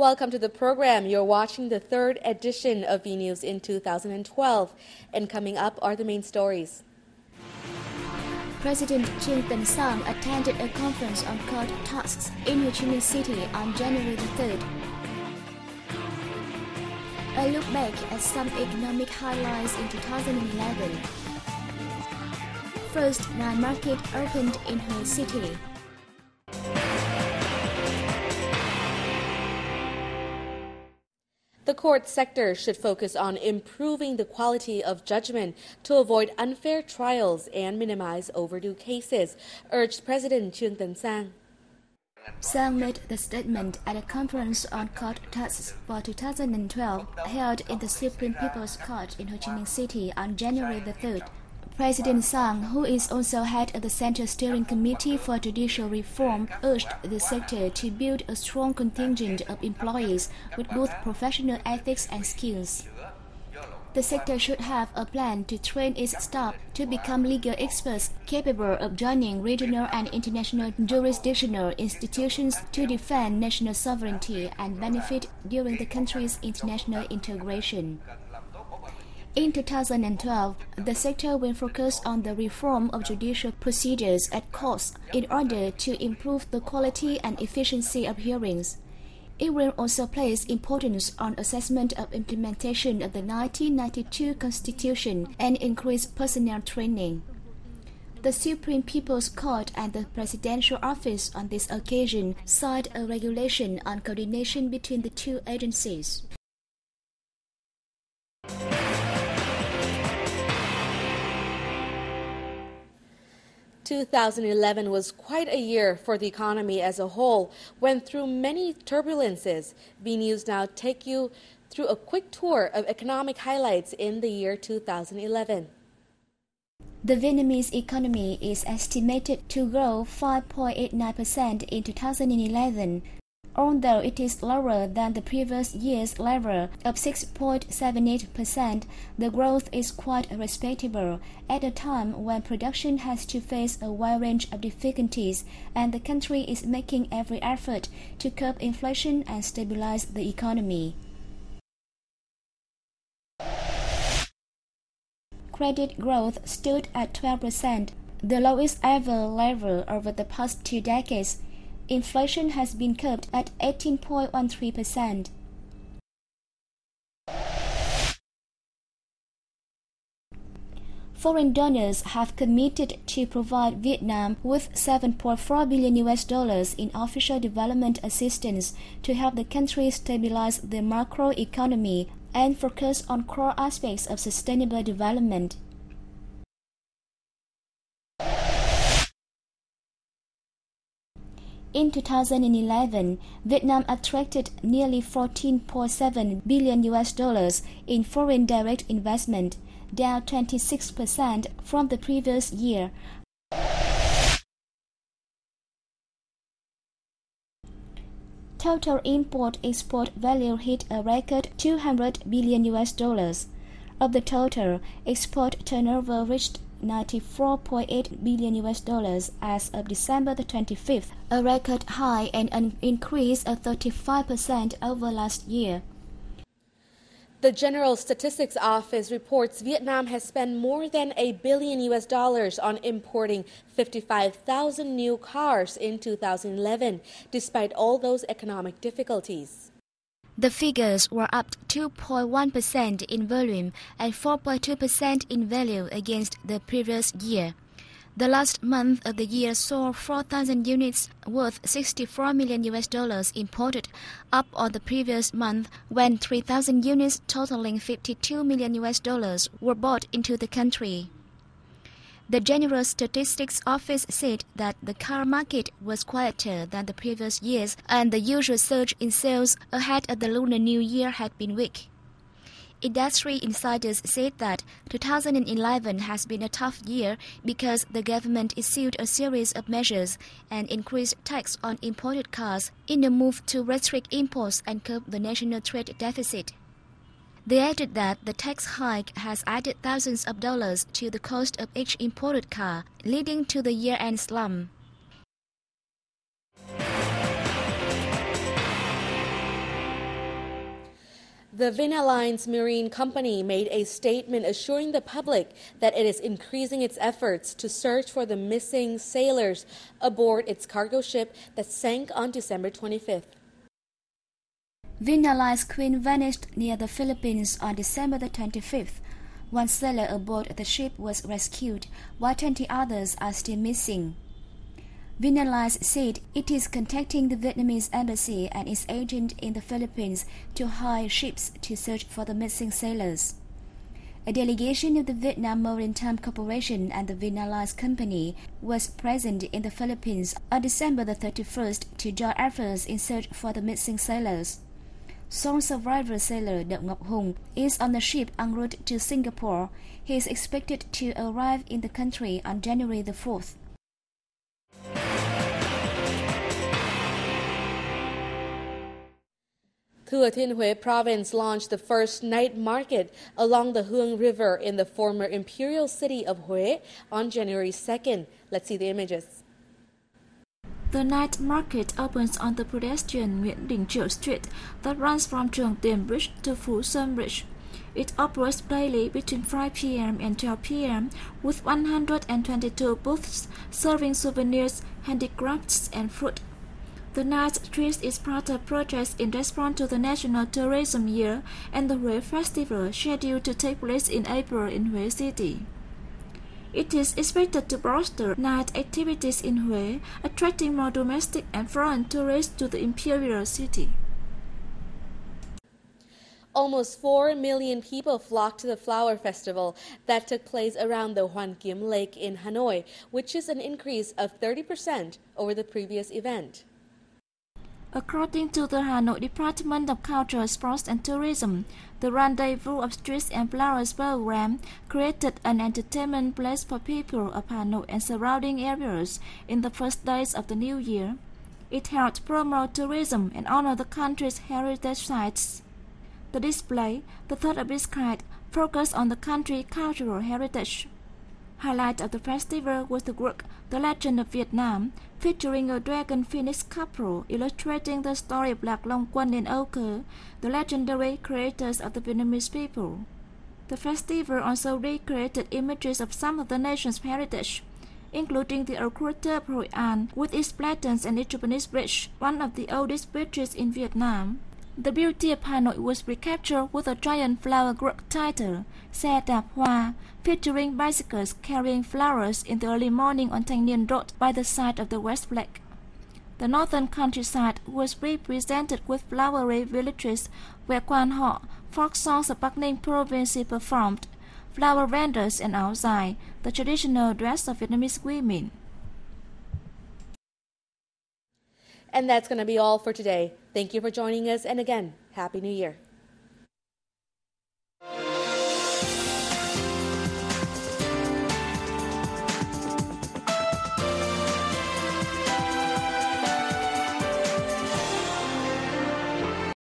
Welcome to the program. You're watching the third edition of V News in 2012. And coming up are the main stories. President Truyền attended a conference on court tasks in Ho Chi Minh City on January the 3rd. A look back at some economic highlights in 2011. First night market opened in her city. The court sector should focus on improving the quality of judgment to avoid unfair trials and minimize overdue cases, urged President Truyền. Sang made the statement at a conference on court tasks for 2012 held in the Supreme People's Court in Ho Chi Minh City on January the 3rd. President Sang, who is also head of the Central Steering Committee for Judicial Reform, urged the sector to build a strong contingent of employees with good professional ethics and skills. The sector should have a plan to train its staff to become legal experts capable of joining regional and international jurisdictional institutions to defend national sovereignty and benefit during the country's international integration. In 2012, the sector will focus on the reform of judicial procedures at courts in order to improve the quality and efficiency of hearings. It will also place importance on assessment of implementation of the 1992 Constitution and increase personnel training. The Supreme People's Court and the Presidential Office on this occasion signed a regulation on coordination between the two agencies. 2011 was quite a year for the economy as a whole, went through many turbulences. V News now take you through a quick tour of economic highlights in the year 2011. The Vietnamese economy is estimated to grow 5.89% in 2011. Although it is lower than the previous year's level of 6.78%, the growth is quite respectable at a time when production has to face a wide range of difficulties and the country is making every effort to curb inflation and stabilize the economy. Credit growth stood at 12%, the lowest ever level over the past 2 decades. Inflation has been curbed at 18.13%. Foreign donors have committed to provide Vietnam with $7.4 billion in official development assistance to help the country stabilize the macroeconomy and focus on core aspects of sustainable development. In 2011, Vietnam attracted nearly $14.7 billion in foreign direct investment, down 26% from the previous year. Total import-export value hit a record $200 billion. Of the total, export turnover reached $94.8 billion as of December the 25th, a record high and an increase of 35% over last year. The General Statistics Office reports Vietnam has spent more than $1 billion on importing 55,000 new cars in 2011, despite all those economic difficulties. The figures were up 2.1% in volume and 4.2% in value against the previous year. The last month of the year saw 4,000 units worth $64 million imported, up on the previous month when 3,000 units totaling $52 million were bought into the country. The General Statistics Office said that the car market was quieter than the previous years and the usual surge in sales ahead of the Lunar New Year had been weak. Industry insiders said that 2011 has been a tough year because the government issued a series of measures and increased tax on imported cars in a move to restrict imports and curb the national trade deficit. They added that the tax hike has added thousands of dollars to the cost of each imported car, leading to the year-end slump. The Vinaline's marine company made a statement assuring the public that it is increasing its efforts to search for the missing sailors aboard its cargo ship that sank on December 25th. Vinaline's Queen vanished near the Philippines on December the 25th. One sailor aboard the ship was rescued, while 20 others are still missing. Vinaline's said it is contacting the Vietnamese embassy and its agent in the Philippines to hire ships to search for the missing sailors. A delegation of the Vietnam Maritime Corporation and the Vinaline's company was present in the Philippines on December the 31st to join efforts in search for the missing sailors. Sole survivor sailor Đặng Ngọc Hùng is on the ship en route to Singapore. He is expected to arrive in the country on January the 4th. Thừa Thiên Huế province launched the first night market along the Hương River in the former imperial city of Huế on January 2nd. Let's see the images. The night market opens on the pedestrian Nguyễn Đình Chiểu Street that runs from Trường Tiền Bridge to Phú Xuân Bridge. It operates daily between 5 p.m. and 12 p.m. with 122 booths serving souvenirs, handicrafts, and fruit. The night street is part of projects in response to the National Tourism Year and the Huế Festival scheduled to take place in April in Huế City. It is expected to bolster night activities in Huế, attracting more domestic and foreign tourists to the imperial city. Almost 4 million people flocked to the flower festival that took place around the Hoàn Kiếm Lake in Hanoi, which is an increase of 30% over the previous event. According to the Hanoi Department of Culture, Sports and Tourism, the Rendezvous of Streets and Flowers program created an entertainment place for people of Hanoi and surrounding areas in the first days of the new year. It helped promote tourism and honor the country's heritage sites. The display, the third of its kind, focused on the country's cultural heritage. Highlight of the festival was the work The Legend of Vietnam, featuring a dragon phoenix couple illustrating the story of Lạc Long Quân and Âu Cơ, the legendary creators of the Vietnamese people. The festival also recreated images of some of the nation's heritage, including the Aqueduct of Hội An with its platans and its Japanese bridge, one of the oldest bridges in Vietnam. The beauty of Hanoi was recaptured with a giant flower group titled Xe Đạp Hoa, featuring bicycles carrying flowers in the early morning on Thanh Niên Road by the side of the West Flag. The northern countryside was represented with flowery villages where Quan Họ, folk songs of Bắc Ninh province performed, flower vendors and áo dài, the traditional dress of Vietnamese women. And that's going to be all for today. Thank you for joining us, and again, Happy New Year.